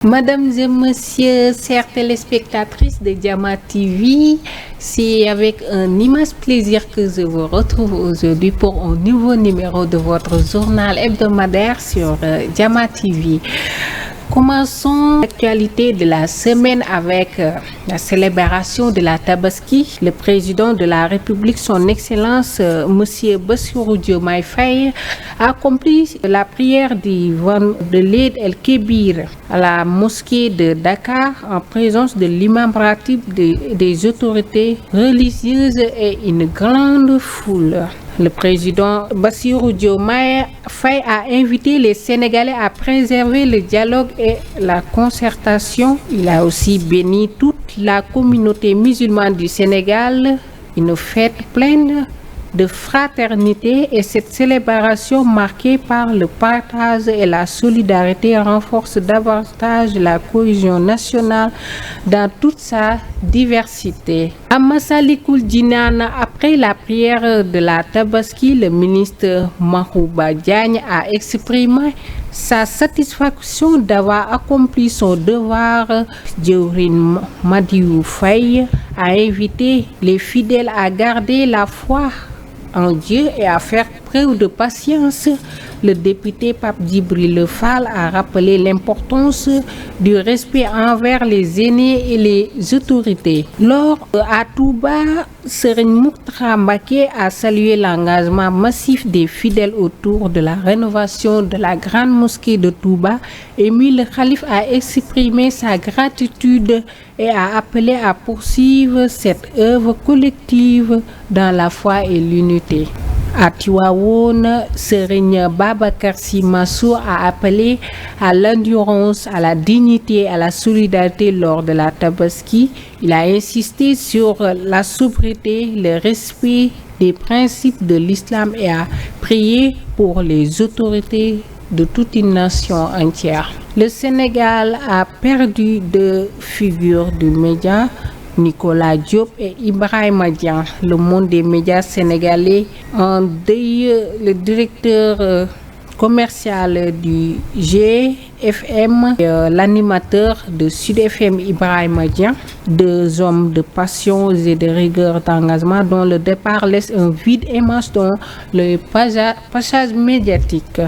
Mesdames et messieurs, chères téléspectatrices de Diama TV, c'est avec un immense plaisir que je vous retrouve aujourd'hui pour un nouveau numéro de votre journal hebdomadaire sur Diama TV. Commençons l'actualité de la semaine avec la célébration de la Tabaski. Le président de la République, son Excellence, Monsieur Bassirou Diomaye Faye, a accompli la prière de l'Eid el-Kébir à la mosquée de Dakar en présence de l'imam ratib des autorités religieuses et une grande foule. Le président Bassirou Diomaye Faye a invité les Sénégalais à préserver le dialogue et la concertation. Il a aussi béni toute la communauté musulmane du Sénégal, une fête pleine de fraternité, et cette célébration marquée par le partage et la solidarité renforce davantage la cohésion nationale dans toute sa diversité. À Massalikul Jinan, après la prière de la Tabaski, le ministre Mahouba Diagne a exprimé sa satisfaction d'avoir accompli son devoir. Djawrin Madiou Faye a invité les fidèles à garder la foi en Dieu et à faire preuve de patience. Le député Pape Djibril Fall a rappelé l'importance du respect envers les aînés et les autorités. Lors à Touba, Serigne Mourtada Mbacké a salué l'engagement massif des fidèles autour de la rénovation de la grande mosquée de Touba. Émile le Khalife a exprimé sa gratitude et a appelé à poursuivre cette œuvre collective dans la foi et l'unité. À Tivaouane, Serigne Babacar Sy Mansour a appelé à l'endurance, à la dignité, à la solidarité lors de la Tabaski. Il a insisté sur la sobriété, le respect des principes de l'islam et a prié pour les autorités de toute une nation entière. Le Sénégal a perdu deux figures de médias, Nicolas Diop et Ibrahima Dian. Le monde des médias sénégalais en deuil le directeur commercial du GFM et l'animateur de Sud FM Ibrahima Dian, deux hommes de passion et de rigueur d'engagement dont le départ laisse un vide immense dans le passage médiatique.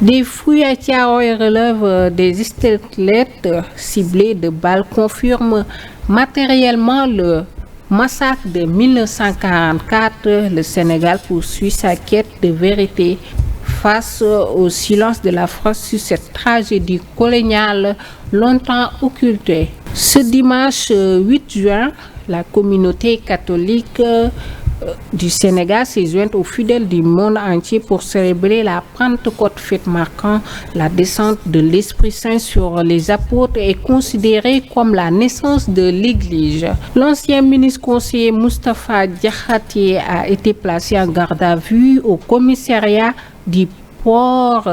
Des fouilles à Thiaroye relèvent des squelettes ciblés de balles confirment matériellement le massacre de 1944. Le Sénégal poursuit sa quête de vérité face au silence de la France sur cette tragédie coloniale longtemps occultée. Ce dimanche 8 juin, la communauté catholique du Sénégal s'est jointe aux fidèles du monde entier pour célébrer la Pentecôte, fête marquant la descente de l'Esprit Saint sur les apôtres et considérée comme la naissance de l'Église. L'ancien ministre conseiller Moustapha Diakhaté a été placé en garde à vue au commissariat du port.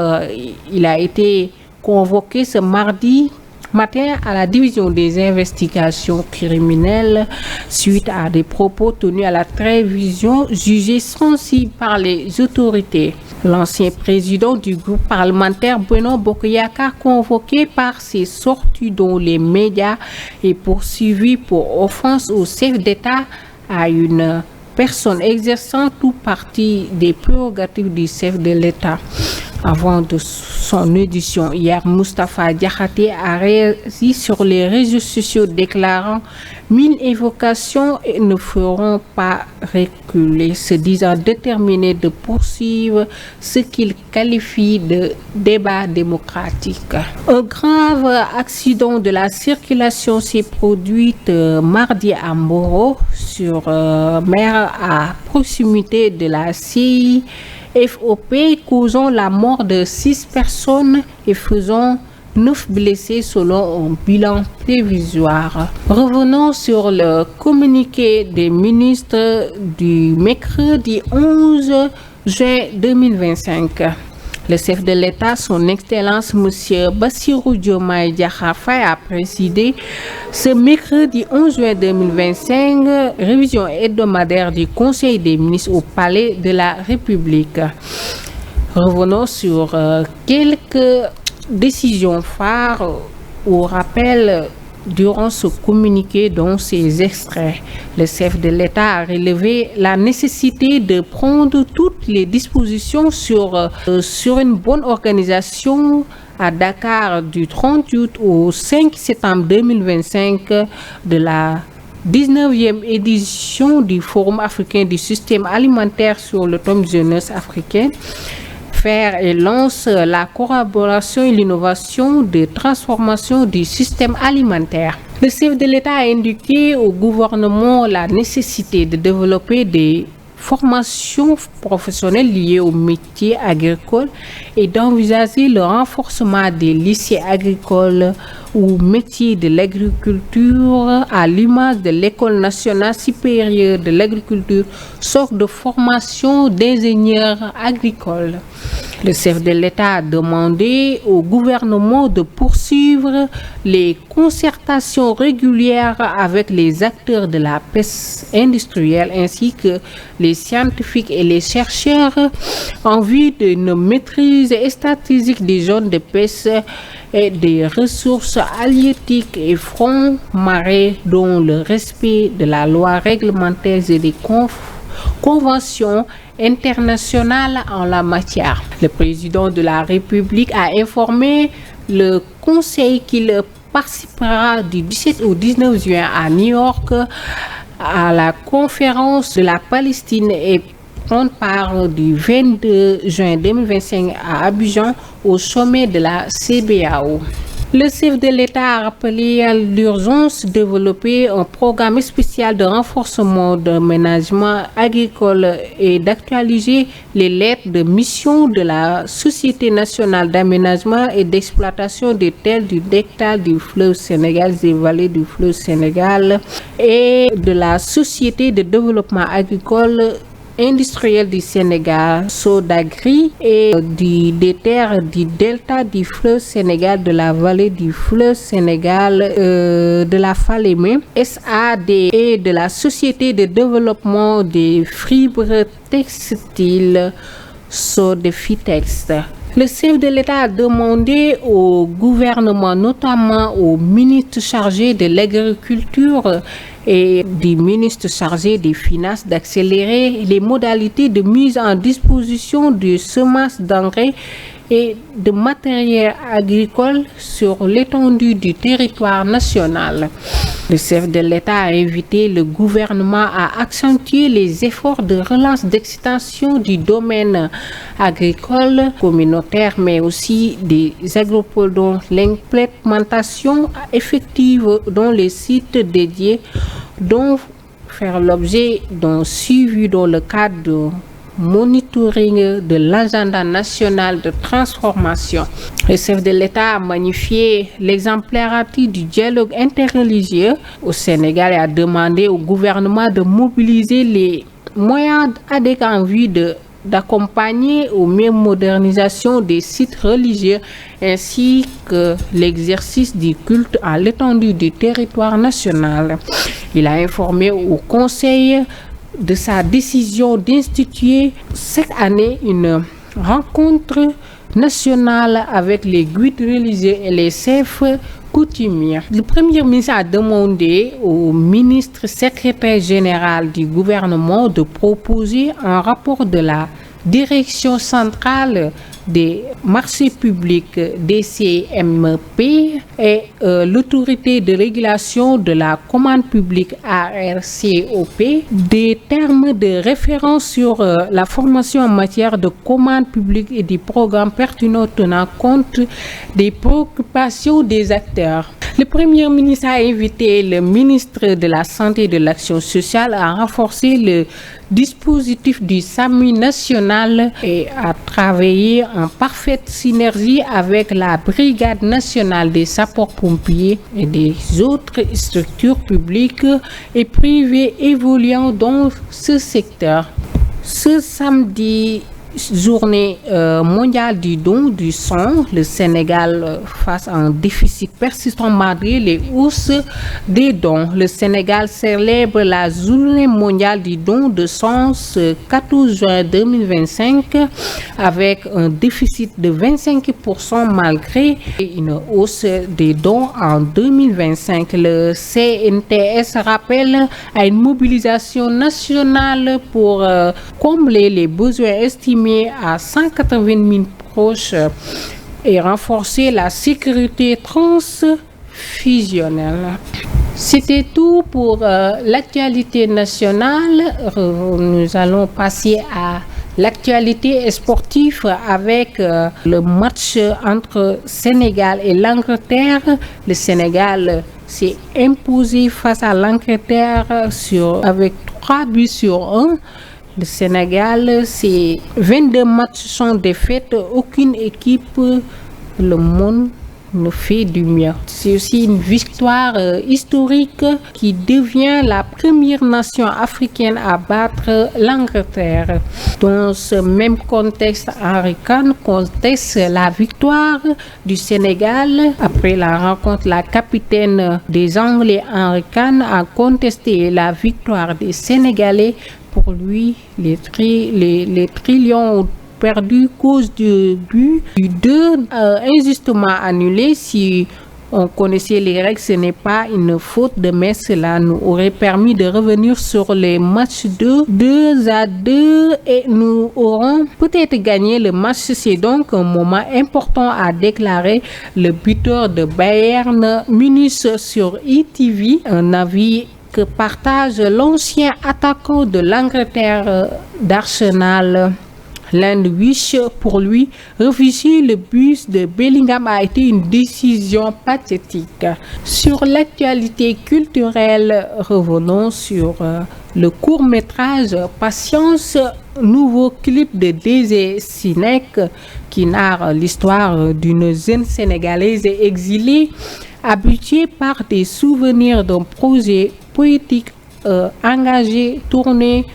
Il a été convoqué ce mardi matin à la division des investigations criminelles suite à des propos tenus à la télévision jugés sensibles par les autorités. L'ancien président du groupe parlementaire Benno Bokk Yakaar, convoqué par ses sorties dans les médias et poursuivi pour offense au chef d'État à une personne exerçant toute partie des prérogatives du chef de l'État. Avant de son audition hier, Moustapha Diakhaté a réagi sur les réseaux sociaux déclarant « 1000 évocations ne feront pas reculer », se disant déterminé de poursuivre ce qu'il qualifie de débat démocratique. Un grave accident de la circulation s'est produit mardi à Mboro sur mer à proximité de la CI FOP, causant la mort de 6 personnes et faisant 9 blessés selon un bilan prévisoire. Revenons sur le communiqué des ministres du mercredi 11 juin 2025. Le chef de l'État, son Excellence M. Bassirou Diomaye Diakhar Faye, a présidé ce mercredi 11 juin 2025 révision hebdomadaire du Conseil des ministres au Palais de la République. Revenons sur quelques décisions phares au rappel. Durant ce communiqué, dont ces extraits, le chef de l'État a relevé la nécessité de prendre toutes les dispositions sur une bonne organisation à Dakar du 30 août au 5 septembre 2025 de la 19e édition du Forum africain du système alimentaire sur l'automne jeunesse africaine. Et lance la collaboration et l'innovation de transformation du système alimentaire. Le chef de l'État a indiqué au gouvernement la nécessité de développer des formations professionnelles liées aux métiers agricoles et d'envisager le renforcement des lycées agricoles ou métiers de l'agriculture à l'image de l'École nationale supérieure de l'agriculture, sorte de formation d'ingénieurs agricoles. Le chef de l'État a demandé au gouvernement de poursuivre les concertations régulières avec les acteurs de la pêche industrielle ainsi que les scientifiques et les chercheurs en vue d'une maîtrise stratégique des zones de pêche et des ressources halieutiques et fonds marins dont le respect de la loi réglementaire et des conventions internationales en la matière. Le président de la République a informé le Conseil qu'il participera du 17 au 19 juin à New York à la conférence de la Palestine et prendre part du 22 juin 2025 à Abidjan au sommet de la CBAO. Le chef de l'État a rappelé à l'urgence de développer un programme spécial de renforcement de l'aménagement agricole et d'actualiser les lettres de mission de la Société nationale d'aménagement et d'exploitation des terres du delta du fleuve Sénégal, des vallées du fleuve Sénégal et de la Société de développement agricole industriel du Sénégal, Sodagri, et des terres du delta du fleuve Sénégal, de la vallée du fleuve Sénégal, de la Falémé, SAD et de la Société de développement des fibres textiles, Sodefitex. Le chef de l'État a demandé au gouvernement, notamment au ministre chargé de l'agriculture et du ministre chargé des Finances, d'accélérer les modalités de mise en disposition de semences, d'engrais et de matériel agricole sur l'étendue du territoire national. Le chef de l'État a invité le gouvernement à accentuer les efforts de relance d'extension du domaine agricole communautaire, mais aussi des agropoles dont l'implémentation effective dans les sites dédiés dont faire l'objet d'un suivi dans le cadre de monitoring de l'agenda national de transformation. Le chef de l'État a magnifié l'exemplarité du dialogue interreligieux au Sénégal et a demandé au gouvernement de mobiliser les moyens adéquats en vue d'accompagner aux mieux modernisation des sites religieux ainsi que l'exercice du culte à l'étendue du territoire national. Il a informé au Conseil de sa décision d'instituer cette année une rencontre nationale avec les guides religieux et les chefs coutumiers. Le Premier ministre a demandé au ministre secrétaire général du gouvernement de proposer un rapport de la Direction centrale des marchés publics DCMP et l'autorité de régulation de la commande publique ARCOP des termes de référence sur la formation en matière de commande publique et des programmes pertinents tenant compte des préoccupations des acteurs. Le Premier ministre a invité le ministre de la Santé et de l'Action sociale à renforcer le dispositif du SAMU national et à travailler en parfaite synergie avec la Brigade nationale des sapeurs-pompiers et des autres structures publiques et privées évoluant dans ce secteur. Ce samedi journée mondiale du don du sang, le Sénégal face à un déficit persistant malgré les hausses des dons. Le Sénégal célèbre la journée mondiale du don de sang ce 14 juin 2025 avec un déficit de 25% malgré une hausse des dons en 2025. Le CNTS rappelle à une mobilisation nationale pour combler les besoins estimés à 180 000 proches et renforcer la sécurité transfusionnelle. C'était tout pour l'actualité nationale. Nous allons passer à l'actualité sportive avec le match entre Sénégal et l'Angleterre. Le Sénégal s'est imposé face à l'Angleterre avec 3-1. Le Sénégal, c'est 22 matchs sans défaite. Aucune équipe le monde ne fait du mieux. C'est aussi une victoire historique qui devient la première nation africaine à battre l'Angleterre. Dans ce même contexte, Henri Kane conteste la victoire du Sénégal. Après la rencontre, la capitaine des Anglais, Henri Kane, a contesté la victoire des Sénégalais. Pour lui, les trillions perdu cause du but du 2 injustement annulé. Si on connaissait les règles, ce n'est pas une faute de mais cela nous aurait permis de revenir sur les matchs de 2-2 et nous aurons peut-être gagné le match. C'est donc un moment important, a déclaré le buteur de Bayern Munich sur ETV, un avis que partage l'ancien attaquant de l'Angleterre d'Arsenal. Landwish. Pour lui, refuser le bus de Bellingham a été une décision pathétique. Sur l'actualité culturelle, revenons sur le court-métrage Patience, nouveau clip de Désé Sinek qui narre l'histoire d'une jeune Sénégalaise exilée habituée par des souvenirs d'un projet poétique engagé, tourné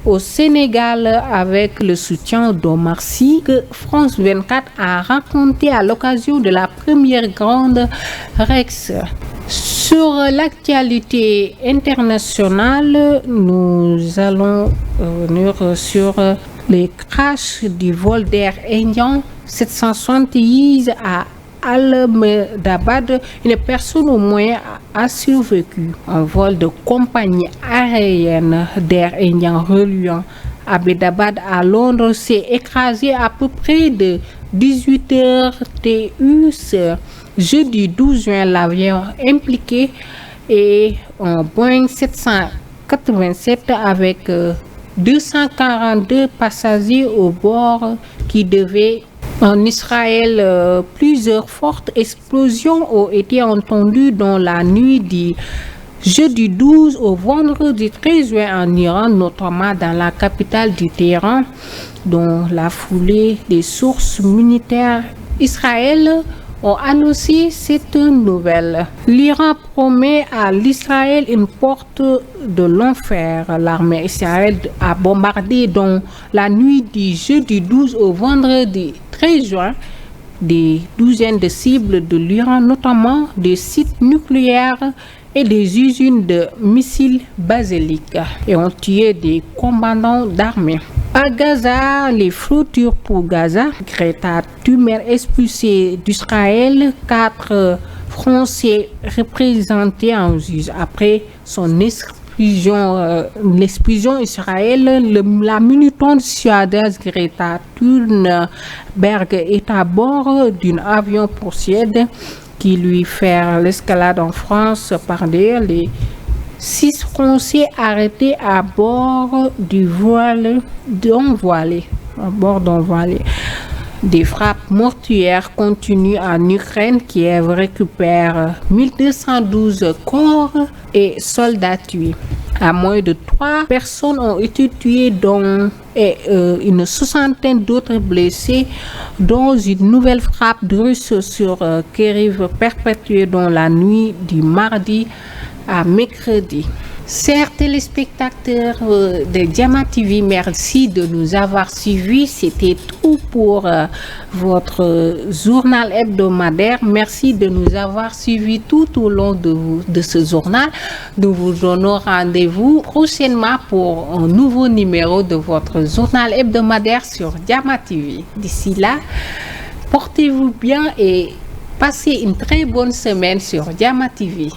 au Sénégal avec le soutien d'Omar Sy, que France 24 a raconté à l'occasion de la première grande Rex. Sur l'actualité internationale, nous allons revenir sur les crashs du vol d'Air Indien 770 à Ahmedabad. Une personne au moins a survécu. Un vol de compagnie aérienne d'Air Indien reliant Ahmedabad à Londres s'est écrasé à peu près de 18h TU ce jeudi 12 juin. L'avion impliqué est un Boeing 787 avec 242 passagers au bord qui devait en Israël. Plusieurs fortes explosions ont été entendues dans la nuit du jeudi 12 au vendredi 13 juin en Iran, notamment dans la capitale du Téhéran. Dans la foulée, des sources militaires israéliennes ont annoncé cette nouvelle. L'Iran promet à l'Israël une porte de l'enfer. L'armée israélienne a bombardé dans la nuit du jeudi 12 au vendredi 13 juin des douzaines de cibles de l'Iran, notamment des sites nucléaires et des usines de missiles basiques, et ont tué des commandants d'armée. À Gaza, les flottures pour Gaza. Greta Thunberg expulsée d'Israël. 4 Français représentés en juge après son l'expulsion israélienne. La militante suédoise Greta Thunberg est à bord d'un avion pour Suède qui lui fait l'escalade en France. Par derrière, les 6 Français arrêtés à bord du voile d'envoilé. Des frappes mortuaires continuent en Ukraine. Kiev récupère 1212 corps et soldats tués. À moins de 3 personnes ont été tuées, dont une soixantaine d'autres blessés, dont une nouvelle frappe russe sur Kiev perpétuée dans la nuit du mardi à mercredi. Chers téléspectateurs de Diama TV, merci de nous avoir suivis. C'était tout pour votre journal hebdomadaire. Merci de nous avoir suivis tout au long de ce journal. Nous vous donnons rendez-vous prochainement pour un nouveau numéro de votre journal hebdomadaire sur Diama TV. D'ici là, portez-vous bien et passez une très bonne semaine sur Diama TV.